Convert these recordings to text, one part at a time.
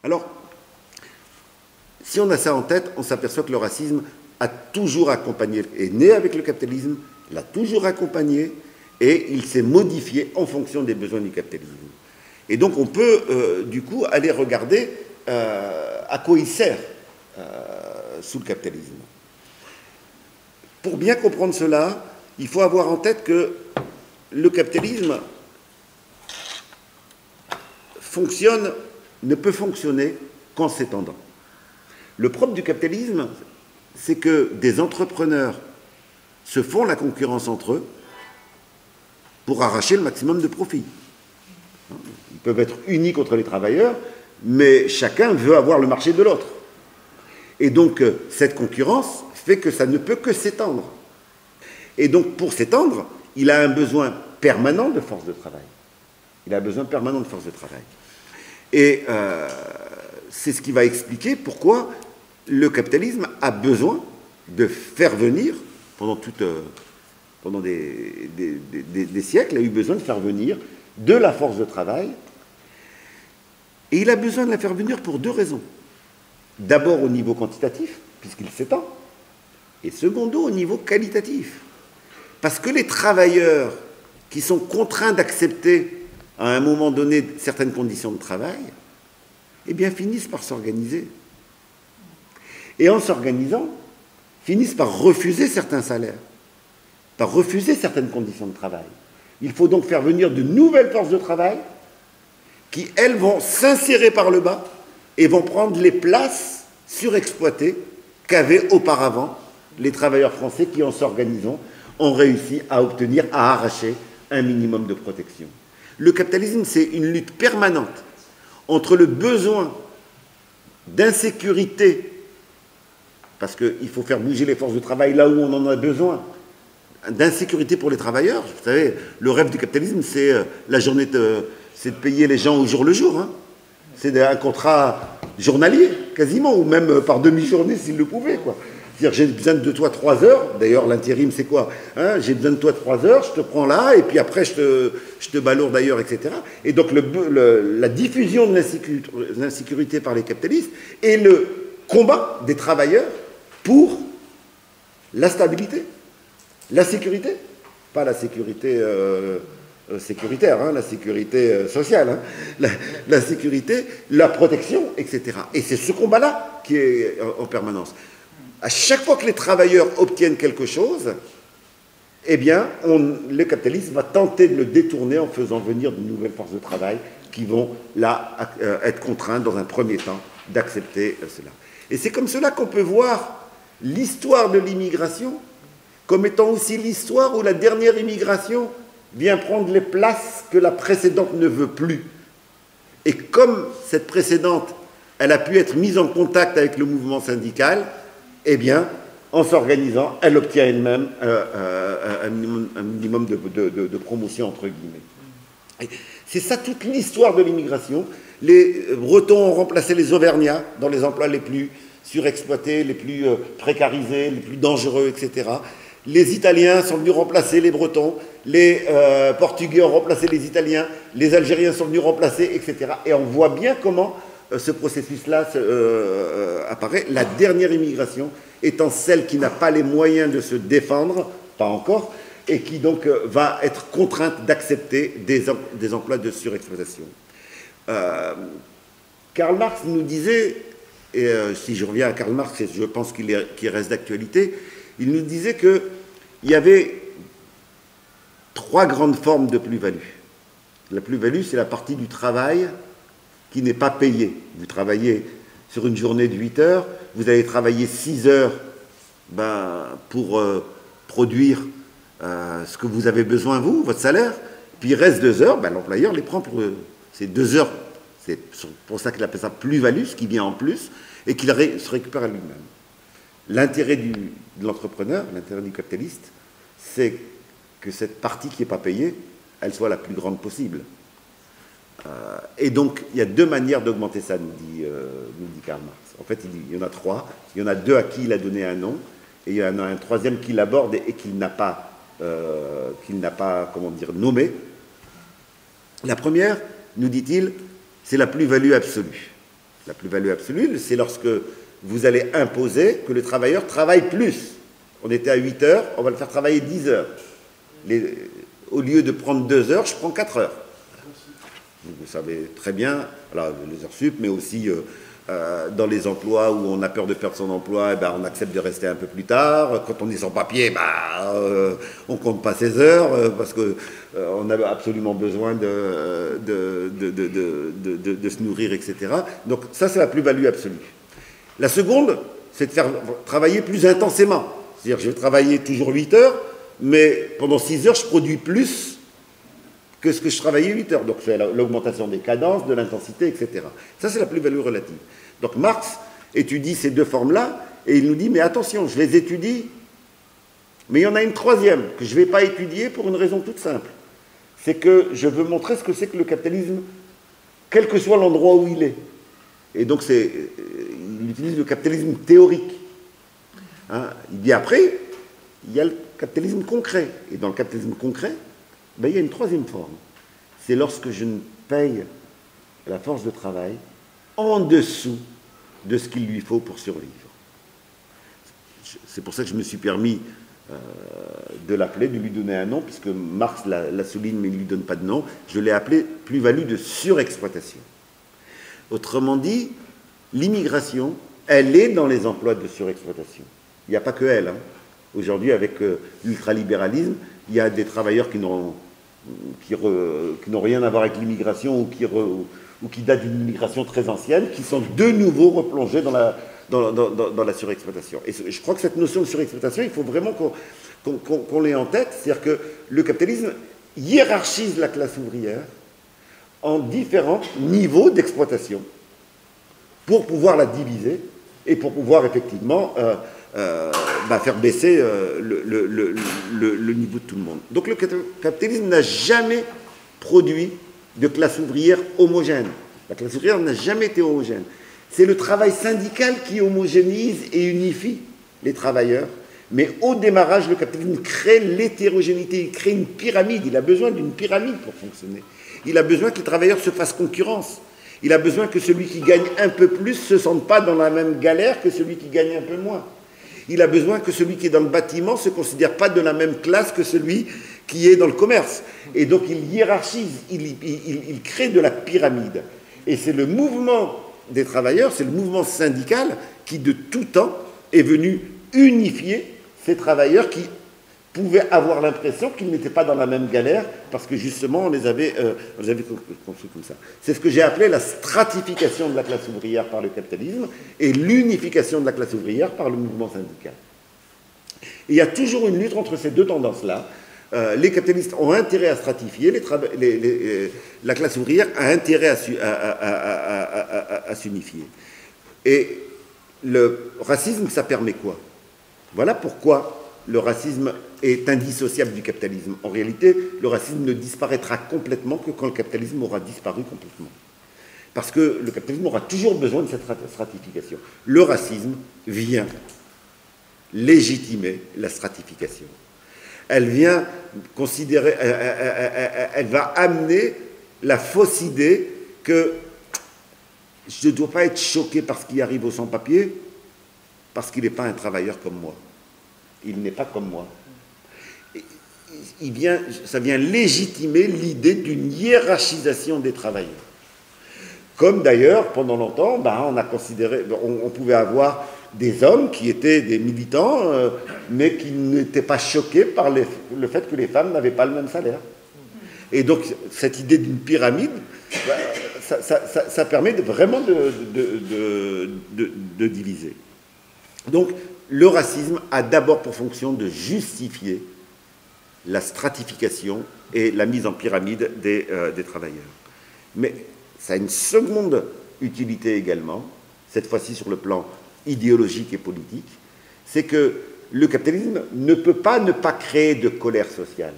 Alors, si on a ça en tête, on s'aperçoit que le racisme a toujours accompagné, est né avec le capitalisme, l'a toujours accompagné, et il s'est modifié en fonction des besoins du capitalisme. Et donc on peut, du coup, aller regarder à quoi il sert sous le capitalisme. Pour bien comprendre cela, il faut avoir en tête que le capitalisme ne peut fonctionner qu'en s'étendant. Le propre du capitalisme, c'est que des entrepreneurs se font la concurrence entre eux pour arracher le maximum de profit. Ils peuvent être unis contre les travailleurs, mais chacun veut avoir le marché de l'autre. Et donc, cette concurrence fait que ça ne peut que s'étendre. Et donc, pour s'étendre, il a un besoin permanent de force de travail. Il a un besoin permanent de force de travail. Et c'est ce qui va expliquer pourquoi le capitalisme a besoin de faire venir, pendant des siècles, il a eu besoin de faire venir de la force de travail. Et il a besoin de la faire venir pour deux raisons. D'abord au niveau quantitatif, puisqu'il s'étend, et secondo au niveau qualitatif. Parce que les travailleurs qui sont contraints d'accepter à un moment donné certaines conditions de travail, eh bien finissent par s'organiser. Et en s'organisant, finissent par refuser certains salaires, par refuser certaines conditions de travail. Il faut donc faire venir de nouvelles forces de travail qui, elles, vont s'insérer par le bas et vont prendre les places surexploitées qu'avaient auparavant les travailleurs français qui, en s'organisant, ont réussi à obtenir, à arracher un minimum de protection. Le capitalisme, c'est une lutte permanente entre le besoin d'insécurité, parce qu'il faut faire bouger les forces de travail là où on en a besoin, d'insécurité pour les travailleurs. Vous savez, le rêve du capitalisme, c'est la journée, c'est de payer les gens au jour le jour. Hein. C'est un contrat journalier, quasiment, ou même par demi-journée s'il le pouvait, quoi. C'est-à-dire, j'ai besoin de toi 3 heures, d'ailleurs l'intérim c'est quoi, hein, j'ai besoin de toi 3 heures, je te prends là, et puis après je te balourde d'ailleurs, etc. Et donc la diffusion de l'insécurité par les capitalistes et le combat des travailleurs pour la stabilité, la sécurité, pas la sécurité sécuritaire, hein, la sécurité sociale, hein, la sécurité, la protection, etc. Et c'est ce combat-là qui est en permanence. À chaque fois que les travailleurs obtiennent quelque chose, eh bien, le capitalisme va tenter de le détourner en faisant venir de nouvelles forces de travail qui vont, là, être contraintes, dans un premier temps, d'accepter cela. Et c'est comme cela qu'on peut voir l'histoire de l'immigration comme étant aussi l'histoire où la dernière immigration vient prendre les places que la précédente ne veut plus. Et comme cette précédente, elle a pu être mise en contact avec le mouvement syndical, eh bien, en s'organisant, elle obtient elle-même un minimum de promotion, entre guillemets. C'est ça toute l'histoire de l'immigration. Les Bretons ont remplacé les Auvergnats dans les emplois les plus surexploités, les plus précarisés, les plus dangereux, etc. Les Italiens sont venus remplacer les Bretons, les Portugais ont remplacé les Italiens, les Algériens sont venus remplacer, etc. Et on voit bien comment ce processus-là apparaît. La dernière immigration étant celle qui n'a pas les moyens de se défendre, pas encore, et qui donc va être contrainte d'accepter des emplois de surexploitation. Karl Marx nous disait, et si je reviens à Karl Marx, et je pense qu'il reste d'actualité, il nous disait qu'il y avait 3 grandes formes de plus-value. La plus-value, c'est la partie du travail qui n'est pas payée. Vous travaillez sur une journée de 8 heures, vous allez travailler 6 heures pour produire ce que vous avez besoin, vous, votre salaire, puis il reste 2 heures, l'employeur les prend pour ces 2 heures. C'est pour ça qu'il appelle ça plus-value, ce qui vient en plus, et qu'il se récupère à lui-même. L'intérêt de l'entrepreneur, l'intérêt du capitaliste, c'est que cette partie qui n'est pas payée, elle soit la plus grande possible. Et donc, il y a 2 manières d'augmenter ça, nous dit Karl Marx. En fait, il y en a 3. Il y en a 2 à qui il a donné un nom, et il y en a un 3e qui l'aborde et qu'il n'a pas, comment dire, nommé. La première, nous dit-il, c'est la plus-value absolue. La plus-value absolue, c'est lorsque vous allez imposer que le travailleur travaille plus. On était à 8 heures, on va le faire travailler 10 heures. Au lieu de prendre 2 heures, je prends 4 heures. Vous savez très bien, alors, les heures sup, mais aussi dans les emplois où on a peur de perdre son emploi, on accepte de rester un peu plus tard. Quand on est sans papier, on ne compte pas ses heures parce qu'on a absolument besoin de se nourrir, etc. Donc ça, c'est la plus-value absolue. La seconde, c'est de faire travailler plus intensément. C'est-à-dire que je vais travailler toujours 8 heures, mais pendant 6 heures, je produis plus que ce que je travaillais 8 heures. Donc c'est l'augmentation des cadences, de l'intensité, etc. Ça, c'est la plus-value relative. Donc Marx étudie ces deux formes-là, et il nous dit, mais attention, je les étudie, mais il y en a une troisième que je ne vais pas étudier pour une raison toute simple. C'est que je veux montrer ce que c'est que le capitalisme, quel que soit l'endroit où il est. Et donc il utilise le capitalisme théorique. Hein. Il dit après, il y a le capitalisme concret. Et dans le capitalisme concret, il y a une troisième forme. C'est lorsque je ne paye la force de travail en dessous de ce qu'il lui faut pour survivre. C'est pour ça que je me suis permis de l'appeler, de lui donner un nom, puisque Marx la souligne, mais il ne lui donne pas de nom. Je l'ai appelé plus-value de surexploitation. Autrement dit, l'immigration, elle est dans les emplois de surexploitation. Il n'y a pas que elle. Hein. Aujourd'hui, avec l'ultralibéralisme, il y a des travailleurs qui n'ont rien à voir avec l'immigration ou qui datent d'une immigration très ancienne, qui sont de nouveau replongés dans la surexploitation. Et je crois que cette notion de surexploitation, il faut vraiment qu'on l'ait en tête. C'est-à-dire que le capitalisme hiérarchise la classe ouvrière en différents niveaux d'exploitation pour pouvoir la diviser et pour pouvoir effectivement faire baisser le niveau de tout le monde. Donc le capitalisme n'a jamais produit de classe ouvrière homogène. La classe ouvrière n'a jamais été homogène. C'est le travail syndical qui homogénise et unifie les travailleurs. Mais au démarrage, le capitalisme crée l'hétérogénéité, il crée une pyramide. Il a besoin d'une pyramide pour fonctionner. Il a besoin que les travailleurs se fassent concurrence. Il a besoin que celui qui gagne un peu plus ne se sente pas dans la même galère que celui qui gagne un peu moins. Il a besoin que celui qui est dans le bâtiment ne se considère pas de la même classe que celui qui est dans le commerce. Et donc il hiérarchise, il crée de la pyramide. Et c'est le mouvement des travailleurs, c'est le mouvement syndical qui de tout temps est venu unifier ces travailleurs qui pouvaient avoir l'impression qu'ils n'étaient pas dans la même galère parce que justement on les avait construits comme ça. C'est ce que j'ai appelé la stratification de la classe ouvrière par le capitalisme et l'unification de la classe ouvrière par le mouvement syndical. Et il y a toujours une lutte entre ces deux tendances-là. Les capitalistes ont intérêt à stratifier, la classe ouvrière a intérêt à s'unifier. Et le racisme, ça permet quoi? Voilà pourquoi le racisme est indissociable du capitalisme. En réalité, le racisme ne disparaîtra complètement que quand le capitalisme aura disparu complètement. Parce que le capitalisme aura toujours besoin de cette stratification. Le racisme vient légitimer la stratification. Elle vient considérer, elle va amener la fausse idée que je ne dois pas être choqué par ce qui arrive aux sans-papiers parce qu'il n'est pas un travailleur comme moi. Il n'est pas comme moi. Ça vient légitimer l'idée d'une hiérarchisation des travailleurs. Comme d'ailleurs, pendant longtemps, on a considéré, on pouvait avoir des hommes qui étaient des militants, mais qui n'étaient pas choqués par le fait que les femmes n'avaient pas le même salaire. Et donc, cette idée d'une pyramide, ça permet vraiment de diviser. Donc, le racisme a d'abord pour fonction de justifier la stratification et la mise en pyramide des travailleurs. Mais ça a une seconde utilité également, cette fois-ci sur le plan idéologique et politique, c'est que le capitalisme ne peut pas ne pas créer de colère sociale.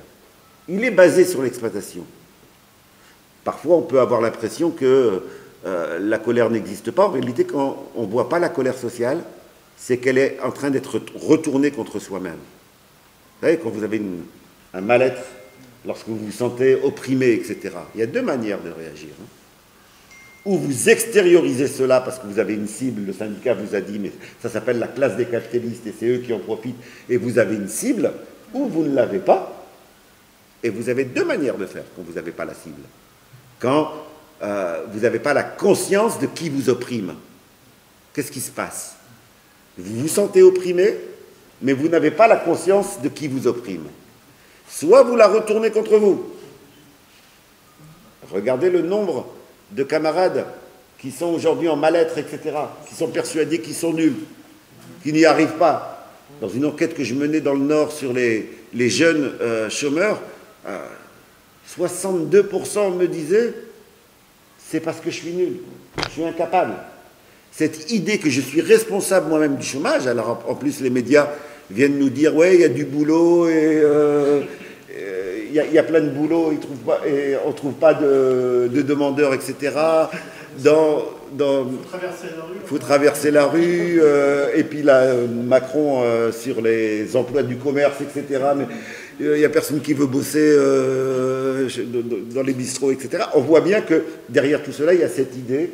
Il est basé sur l'exploitation. Parfois, on peut avoir l'impression que la colère n'existe pas. En réalité, quand on ne voit pas la colère sociale, c'est qu'elle est en train d'être retournée contre soi-même. Vous savez, quand vous avez un mal-être, lorsque vous vous sentez opprimé, etc., il y a deux manières de réagir. ou vous extériorisez cela parce que vous avez une cible, le syndicat vous a dit, mais ça s'appelle la classe des capitalistes et c'est eux qui en profitent, et vous avez une cible, ou vous ne l'avez pas, et vous avez deux manières de faire quand vous n'avez pas la cible. Quand vous n'avez pas la conscience de qui vous opprime. Qu'est-ce qui se passe? Vous vous sentez opprimé, mais vous n'avez pas la conscience de qui vous opprime. Soit vous la retournez contre vous. Regardez le nombre de camarades qui sont aujourd'hui en mal-être, etc., qui sont persuadés qu'ils sont nuls, qui n'y arrivent pas. Dans une enquête que je menais dans le Nord sur les jeunes chômeurs, 62% me disaient « c'est parce que je suis nul, je suis incapable ». Cette idée que je suis responsable moi-même du chômage, alors en plus les médias viennent nous dire « ouais, il y a du boulot et il y a plein de boulot, et on ne trouve pas de demandeurs, etc. » Il faut traverser la rue, et puis là, Macron sur les emplois du commerce, etc. Mais il n'y a personne qui veut bosser dans les bistrots, etc. On voit bien que derrière tout cela, il y a cette idée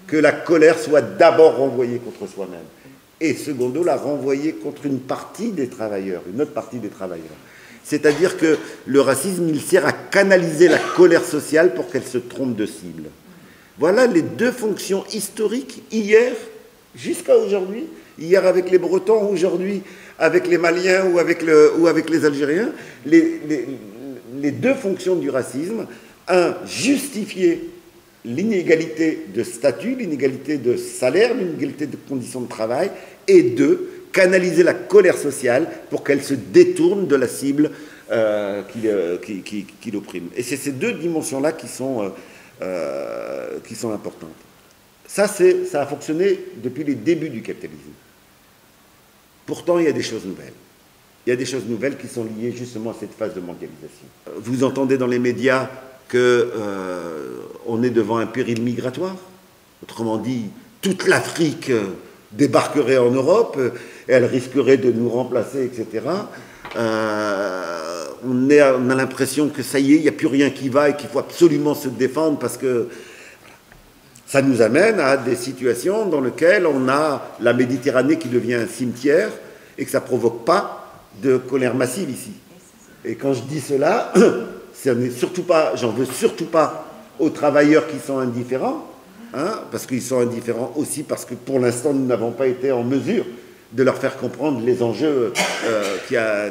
que la colère soit d'abord renvoyée contre soi-même, et secondo, la renvoyer contre une partie des travailleurs, une autre partie des travailleurs. C'est-à-dire que le racisme, il sert à canaliser la colère sociale pour qu'elle se trompe de cible. Voilà les deux fonctions historiques, hier jusqu'à aujourd'hui, hier avec les Bretons, aujourd'hui avec les Maliens ou avec les Algériens, les deux fonctions du racisme. Un, justifier l'inégalité de statut, l'inégalité de salaire, l'inégalité de conditions de travail, et deux, canaliser la colère sociale pour qu'elle se détourne de la cible qui l'opprime. Et c'est ces deux dimensions-là qui sont importantes. Ça a fonctionné depuis les débuts du capitalisme. Pourtant, il y a des choses nouvelles. Il y a des choses nouvelles qui sont liées justement à cette phase de mondialisation. Vous entendez dans les médias qu'on est devant un péril migratoire. Autrement dit, toute l'Afrique débarquerait en Europe, et elle risquerait de nous remplacer, etc. On a l'impression que ça y est, il n'y a plus rien qui va et qu'il faut absolument se défendre parce que ça nous amène à des situations dans lesquelles on a la Méditerranée qui devient un cimetière et que ça ne provoque pas de colère massive ici. Et quand je dis cela, j'en veux surtout pas aux travailleurs qui sont indifférents, hein, parce qu'ils sont indifférents aussi parce que pour l'instant nous n'avons pas été en mesure de leur faire comprendre les enjeux qu'il y a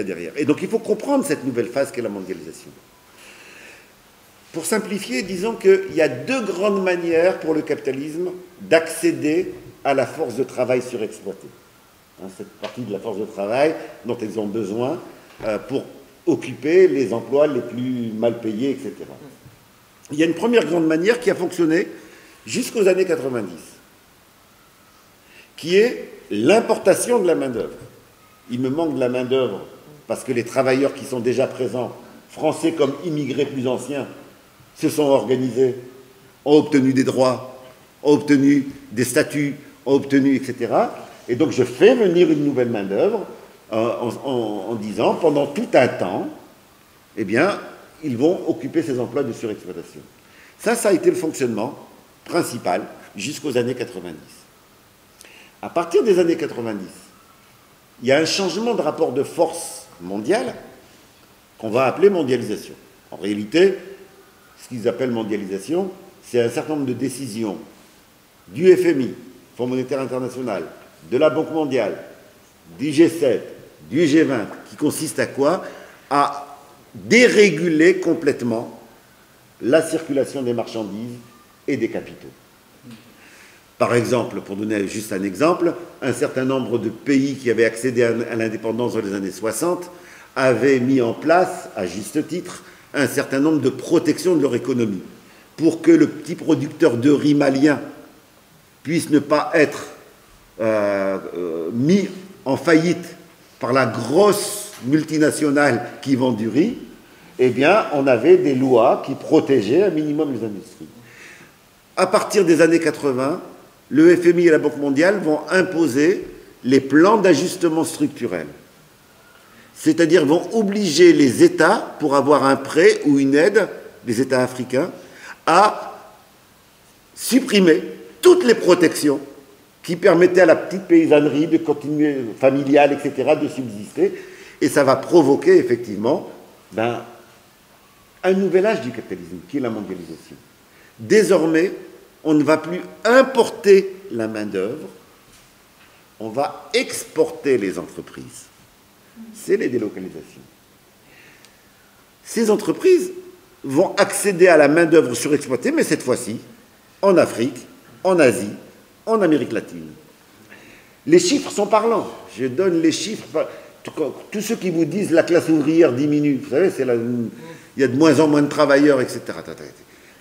derrière. Et donc il faut comprendre cette nouvelle phase qu'est la mondialisation. Pour simplifier, disons qu'il y a deux grandes manières pour le capitalisme d'accéder à la force de travail surexploitée. Hein, cette partie de la force de travail dont ils ont besoin pour occuper les emplois les plus mal payés, etc. Il y a une première grande manière qui a fonctionné jusqu'aux années 90, qui est l'importation de la main-d'œuvre. Il me manque de la main-d'œuvre parce que les travailleurs qui sont déjà présents, français comme immigrés plus anciens, se sont organisés, ont obtenu des droits, ont obtenu des statuts, ont obtenu, etc. Et donc je fais venir une nouvelle main-d'œuvre en disant, pendant tout un temps, eh bien, ils vont occuper ces emplois de surexploitation. Ça a été le fonctionnement principal jusqu'aux années 90. À partir des années 90, il y a un changement de rapport de force mondial qu'on va appeler mondialisation. En réalité, ce qu'ils appellent mondialisation, c'est un certain nombre de décisions du FMI, Fonds monétaire international, de la Banque mondiale, du G7, du G20, qui consistent à quoi? À déréguler complètement la circulation des marchandises et des capitaux. Par exemple, pour donner juste un exemple, un certain nombre de pays qui avaient accédé à l'indépendance dans les années 60 avaient mis en place, à juste titre, un certain nombre de protections de leur économie pour que le petit producteur de riz malien puisse ne pas être mis en faillite par la grosse multinationale qui vend du riz. Eh bien, on avait des lois qui protégeaient un minimum les industries. À partir des années 80, le FMI et la Banque mondiale vont imposer les plans d'ajustement structurel. C'est-à-dire vont obliger les États, pour avoir un prêt ou une aide, les États africains, à supprimer toutes les protections qui permettaient à la petite paysannerie de continuer, familiale, etc., de subsister. Et ça va provoquer effectivement un nouvel âge du capitalisme, qui est la mondialisation. Désormais, on ne va plus importer la main-d'œuvre, on va exporter les entreprises. C'est les délocalisations. Ces entreprises vont accéder à la main-d'œuvre surexploitée, mais cette fois-ci, en Afrique, en Asie, en Amérique latine. Les chiffres sont parlants. Je donne les chiffres. Tous ceux qui vous disent la classe ouvrière diminue, vous savez, il y a de moins en moins de travailleurs, etc.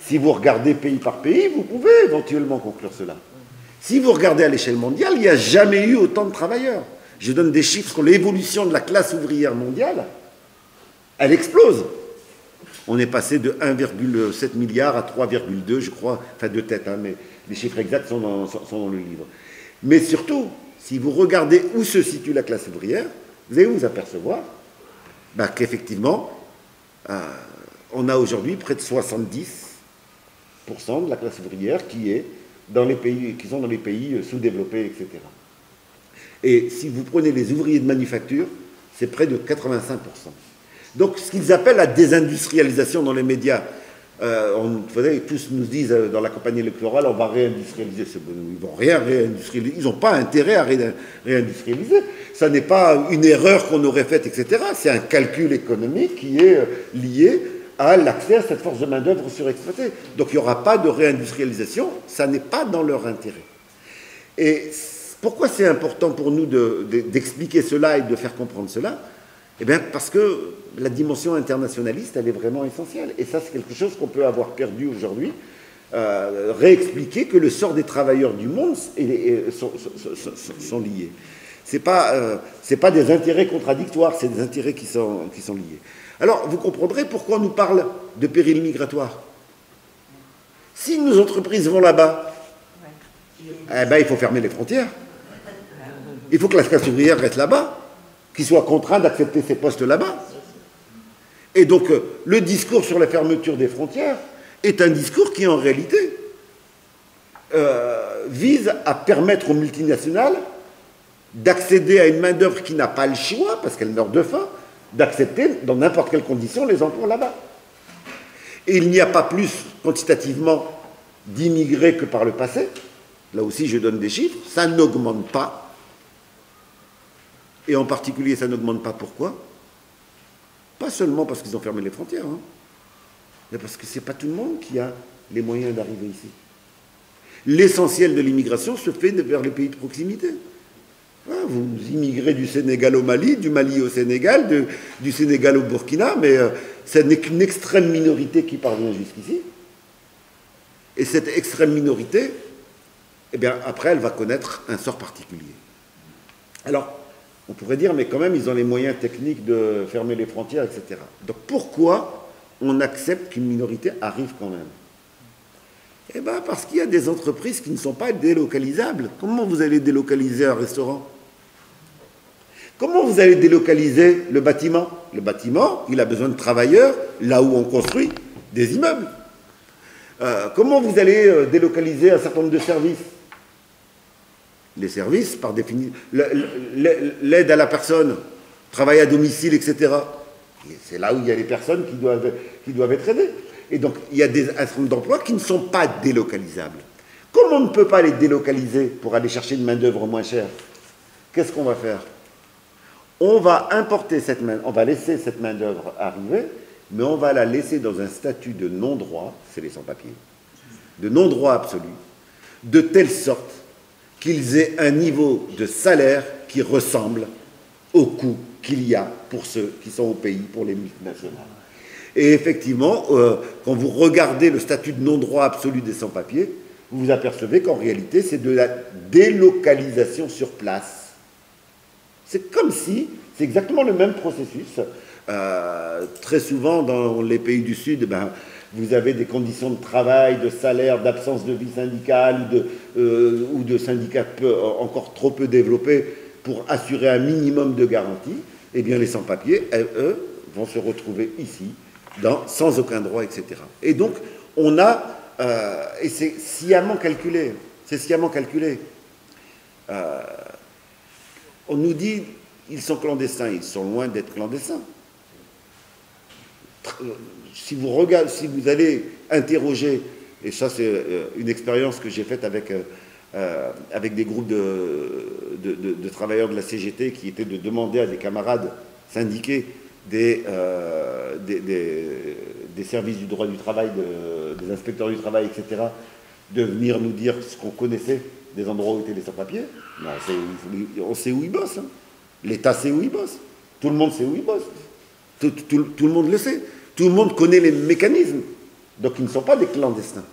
Si vous regardez pays par pays, vous pouvez éventuellement conclure cela. Si vous regardez à l'échelle mondiale, il n'y a jamais eu autant de travailleurs. Je donne des chiffres sur l'évolution de la classe ouvrière mondiale. Elle explose. On est passé de 1,7 milliard à 3,2, je crois, enfin de tête, hein, mais les chiffres exacts sont dans le livre. Mais surtout, si vous regardez où se situe la classe ouvrière, vous allez vous apercevoir qu'effectivement, on a aujourd'hui près de 70% de la classe ouvrière qui sont dans les pays sous-développés, etc. Et si vous prenez les ouvriers de manufacture, c'est près de 85%. Donc, ce qu'ils appellent la désindustrialisation dans les médias, tous nous disent dans la campagne électorale, on va réindustrialiser. Ils vont rien réindustrialiser. Ils n'ont pas intérêt à réindustrialiser. Ça n'est pas une erreur qu'on aurait faite, etc. C'est un calcul économique qui est lié à l'accès à cette force de main-d'œuvre surexploitée. Donc, il n'y aura pas de réindustrialisation. Ça n'est pas dans leur intérêt. Et pourquoi c'est important pour nous d'expliquer cela et de faire comprendre cela ? Eh bien, parce que la dimension internationaliste, elle est vraiment essentielle. Et ça, c'est quelque chose qu'on peut avoir perdu aujourd'hui. Réexpliquer que le sort des travailleurs du monde sont liés. Ce n'est pas des intérêts contradictoires, c'est des intérêts qui sont liés. Alors, vous comprendrez pourquoi on nous parle de péril migratoire. Si nos entreprises vont là-bas, il faut fermer les frontières. Il faut que la classe ouvrière reste là-bas, qu'ils soient contraints d'accepter ces postes là-bas. Et donc, le discours sur la fermeture des frontières est un discours qui, en réalité, vise à permettre aux multinationales d'accéder à une main-d'œuvre qui n'a pas le choix, parce qu'elle meurt de faim, d'accepter, dans n'importe quelle condition, les emplois là-bas. Et il n'y a pas plus, quantitativement, d'immigrés que par le passé. Là aussi, je donne des chiffres. Ça n'augmente pas. Et en particulier, ça n'augmente pas pourquoi? Pas seulement parce qu'ils ont fermé les frontières, mais parce que ce n'est pas tout le monde qui a les moyens d'arriver ici. L'essentiel de l'immigration se fait vers les pays de proximité. Vous immigrez du Sénégal au Mali, du Mali au Sénégal, du Sénégal au Burkina, mais ce n'est qu'une extrême minorité qui parvient jusqu'ici. Et cette extrême minorité, eh bien, après, elle va connaître un sort particulier. Alors, on pourrait dire, mais quand même, ils ont les moyens techniques de fermer les frontières, etc. Donc, pourquoi on accepte qu'une minorité arrive quand même? Eh bien, parce qu'il y a des entreprises qui ne sont pas délocalisables. Comment vous allez délocaliser un restaurant? Comment vous allez délocaliser le bâtiment? Le bâtiment, il a besoin de travailleurs, là où on construit des immeubles. Comment vous allez délocaliser un certain nombre de services? Les services, par définition, l'aide à la personne, travail à domicile, etc. C'est là où il y a les personnes qui doivent être aidées. Et donc, il y a un certain nombre d'emplois qui ne sont pas délocalisables. Comme on ne peut pas les délocaliser pour aller chercher une main-d'œuvre moins chère, qu'est-ce qu'on va faire? On va importer on va laisser cette main-d'œuvre arriver, mais on va la laisser dans un statut de non-droit, c'est les sans-papiers, de non-droit absolu, de telle sorte qu'ils aient un niveau de salaire qui ressemble au coût qu'il y a pour ceux qui sont au pays, pour les multinationales. Et effectivement, quand vous regardez le statut de non-droit absolu des sans-papiers, vous vous apercevez qu'en réalité, c'est de la délocalisation sur place. C'est comme si, c'est exactement le même processus. Très souvent, dans les pays du Sud, vous avez des conditions de travail, de salaire, d'absence de vie syndicale ou de syndicats encore trop peu développés pour assurer un minimum de garantie. Eh bien, les sans-papiers, eux, vont se retrouver ici, sans aucun droit, etc. Et donc, on a et c'est sciemment calculé. C'est sciemment calculé. On nous dit, ils sont clandestins. Ils sont loin d'être clandestins. Si vous allez interroger, et ça c'est une expérience que j'ai faite avec des groupes de travailleurs de la CGT qui étaient de demander à des camarades syndiqués des services du droit du travail, des inspecteurs du travail, etc., de venir nous dire ce qu'on connaissait des endroits où étaient les sans-papiers. On sait où ils bossent. Hein. L'État sait où ils bossent. Tout le monde sait où ils bossent. Tout le monde le sait. Tout le monde connaît les mécanismes. Donc ils ne sont pas des clandestins.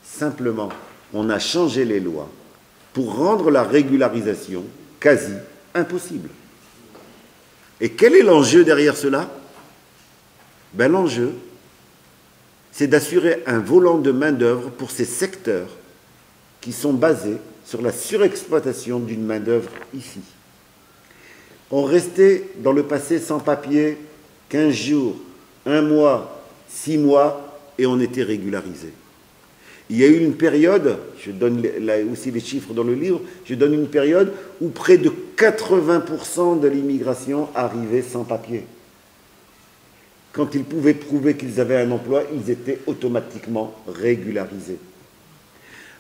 Simplement, on a changé les lois pour rendre la régularisation quasi impossible. Et quel est l'enjeu derrière cela? Ben, l'enjeu, c'est d'assurer un volant de main-d'œuvre pour ces secteurs qui sont basés sur la surexploitation d'une main-d'œuvre ici. On restait dans le passé sans papier 15 jours, 1 mois, 6 mois, et on était régularisé. Il y a eu une période, je donne là aussi les chiffres dans le livre, je donne une période où près de 80% de l'immigration arrivait sans papier. Quand ils pouvaient prouver qu'ils avaient un emploi, ils étaient automatiquement régularisés.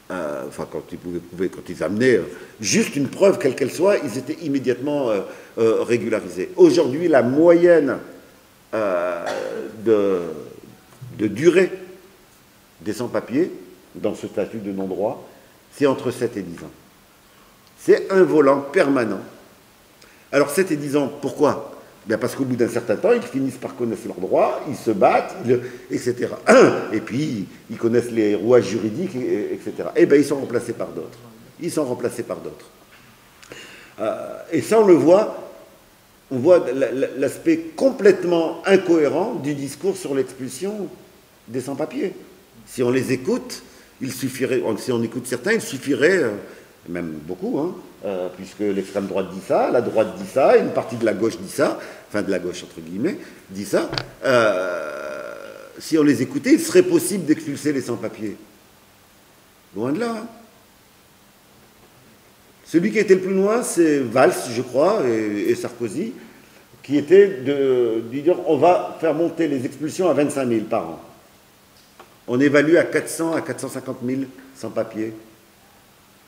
Quand ils pouvaient prouver, quand ils amenaient juste une preuve, quelle qu'elle soit, ils étaient immédiatement régularisés. Aujourd'hui, la moyenne de durée des sans-papiers, dans ce statut de non-droit, c'est entre 7 et 10 ans. C'est un volant permanent. Alors 7 et 10 ans, pourquoi? Bien parce qu'au bout d'un certain temps, ils finissent par connaître leurs droits, ils se battent, etc. Et puis, ils connaissent les rouages juridiques, etc. Et bien, ils sont remplacés par d'autres. Ils sont remplacés par d'autres. Et ça, on le voit, on voit l'aspect complètement incohérent du discours sur l'expulsion des sans-papiers. Si on les écoute, il suffirait, si on écoute certains, il suffirait, même beaucoup, hein, puisque l'extrême droite dit ça, la droite dit ça, une partie de la gauche dit ça, enfin de la gauche entre guillemets, dit ça. Si on les écoutait, il serait possible d'expulser les sans-papiers. Loin de là. Hein. Celui qui était le plus loin, c'est Valls, je crois, et Sarkozy, qui était de dire on va faire monter les expulsions à 25 000 par an. On évalue à 400 à 450 000 sans-papiers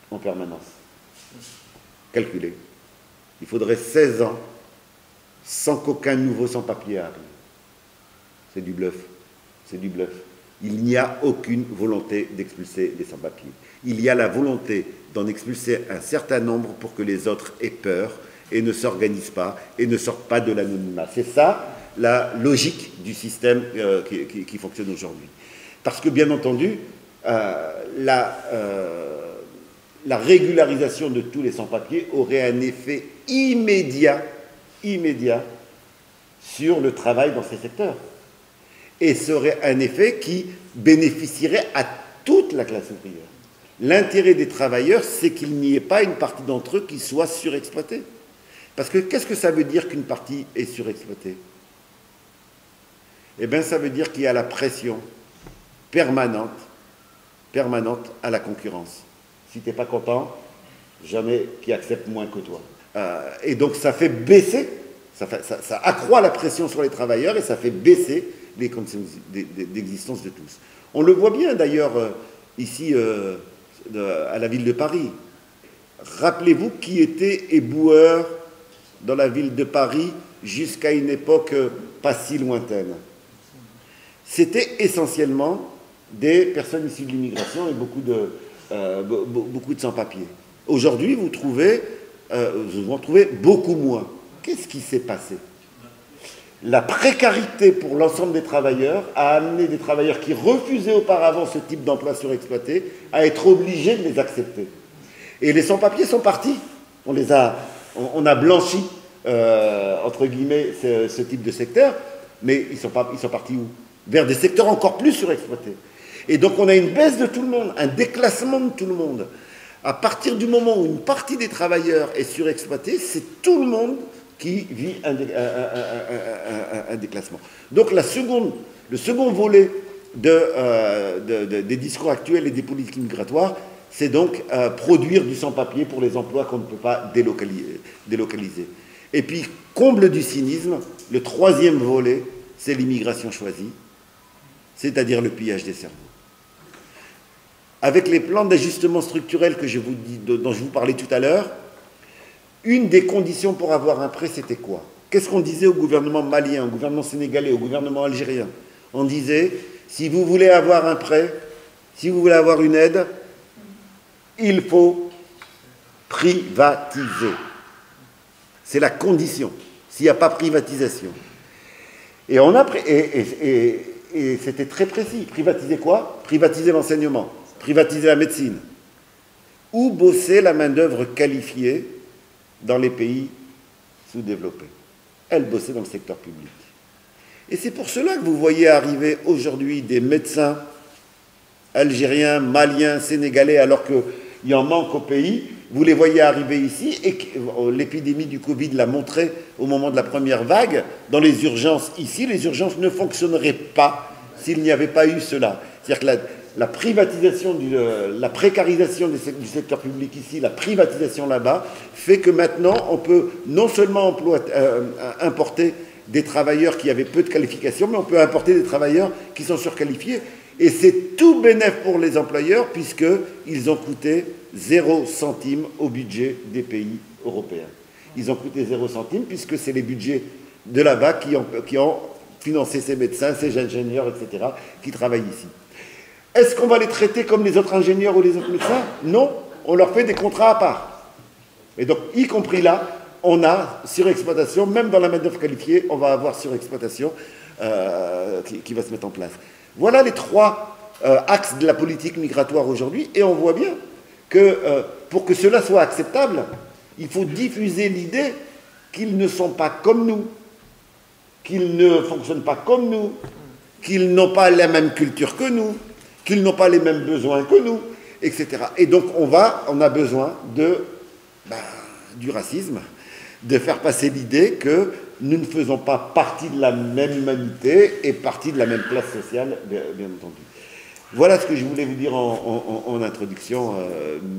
en permanence. Calculé. Il faudrait 16 ans sans qu'aucun nouveau sans-papier arrive. C'est du bluff. C'est du bluff. Il n'y a aucune volonté d'expulser les sans-papiers. Il y a la volonté d'en expulser un certain nombre pour que les autres aient peur et ne s'organisent pas et ne sortent pas de l'anonymat. C'est ça la logique du système qui fonctionne aujourd'hui. Parce que, bien entendu, la régularisation de tous les sans-papiers aurait un effet immédiat sur le travail dans ces secteurs. Et serait un effet qui bénéficierait à toute la classe ouvrière. L'intérêt des travailleurs, c'est qu'il n'y ait pas une partie d'entre eux qui soit surexploitée. Parce que qu'est-ce que ça veut dire qu'une partie est surexploitée? Eh bien, ça veut dire qu'il y a la pression permanente à la concurrence. Si tu n'es pas content, jamais qui accepte moins que toi. Et donc ça fait baisser, ça accroît la pression sur les travailleurs et ça fait baisser les conditions d'existence de tous. On le voit bien d'ailleurs ici à la ville de Paris. Rappelez-vous qui était éboueur dans la ville de Paris jusqu'à une époque pas si lointaine. C'était essentiellement des personnes issues de l'immigration et beaucoup de sans-papiers. Aujourd'hui, vous en trouvez beaucoup moins. Qu'est-ce qui s'est passé? La précarité pour l'ensemble des travailleurs a amené des travailleurs qui refusaient auparavant ce type d'emploi surexploité à être obligés de les accepter. Et les sans-papiers sont partis. On a blanchi, entre guillemets, ce type de secteur, mais ils sont partis où? Vers des secteurs encore plus surexploités. Et donc on a une baisse de tout le monde, un déclassement de tout le monde. À partir du moment où une partie des travailleurs est surexploitée, c'est tout le monde qui vit un déclassement. Donc le second volet des discours actuels et des politiques migratoires, c'est donc produire du sans-papier pour les emplois qu'on ne peut pas délocaliser. Et puis, comble du cynisme, le troisième volet, c'est l'immigration choisie, c'est-à-dire le pillage des cerveaux. Avec les plans d'ajustement structurel dont je vous parlais tout à l'heure, une des conditions pour avoir un prêt, c'était quoi? Qu'est-ce qu'on disait au gouvernement malien, au gouvernement sénégalais, au gouvernement algérien? On disait, si vous voulez avoir un prêt, si vous voulez avoir une aide, il faut privatiser. C'est la condition, s'il n'y a pas privatisation. Et c'était très précis. Privatiser quoi? Privatiser l'enseignement, privatiser la médecine, ou bosser la main-d'œuvre qualifiée dans les pays sous-développés. Elle bossait dans le secteur public. Et c'est pour cela que vous voyez arriver aujourd'hui des médecins algériens, maliens, sénégalais, alors qu'il en manque au pays. Vous les voyez arriver ici, et l'épidémie du Covid l'a montré au moment de la première vague. Dans les urgences ici, les urgences ne fonctionneraient pas s'il n'y avait pas eu cela. C'est-à-dire que la privatisation, la précarisation du secteur public ici, la privatisation là-bas, fait que maintenant, on peut non seulement importer des travailleurs qui avaient peu de qualifications, mais on peut importer des travailleurs qui sont surqualifiés. Et c'est tout bénef pour les employeurs, puisqu'ils ont coûté 0 centime au budget des pays européens. Ils ont coûté 0 centime, puisque c'est les budgets de là-bas qui ont financé ces médecins, ces ingénieurs, etc., qui travaillent ici. Est-ce qu'on va les traiter comme les autres ingénieurs ou les autres médecins? Non, on leur fait des contrats à part. Et donc, y compris là, on a surexploitation, même dans la main-d'œuvre qualifiée, on va avoir surexploitation qui va se mettre en place. Voilà les trois axes de la politique migratoire aujourd'hui, et on voit bien que pour que cela soit acceptable, il faut diffuser l'idée qu'ils ne sont pas comme nous, qu'ils ne fonctionnent pas comme nous, qu'ils n'ont pas la même culture que nous, qu'ils n'ont pas les mêmes besoins que nous, etc. Et donc on a besoin du racisme, de faire passer l'idée que nous ne faisons pas partie de la même humanité et partie de la même classe sociale, bien entendu. Voilà ce que je voulais vous dire en introduction,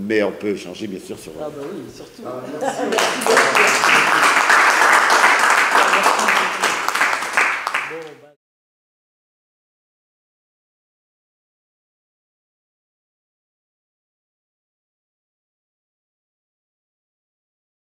mais on peut échanger bien sûr sur... Ah bah oui, surtout. Ah, merci.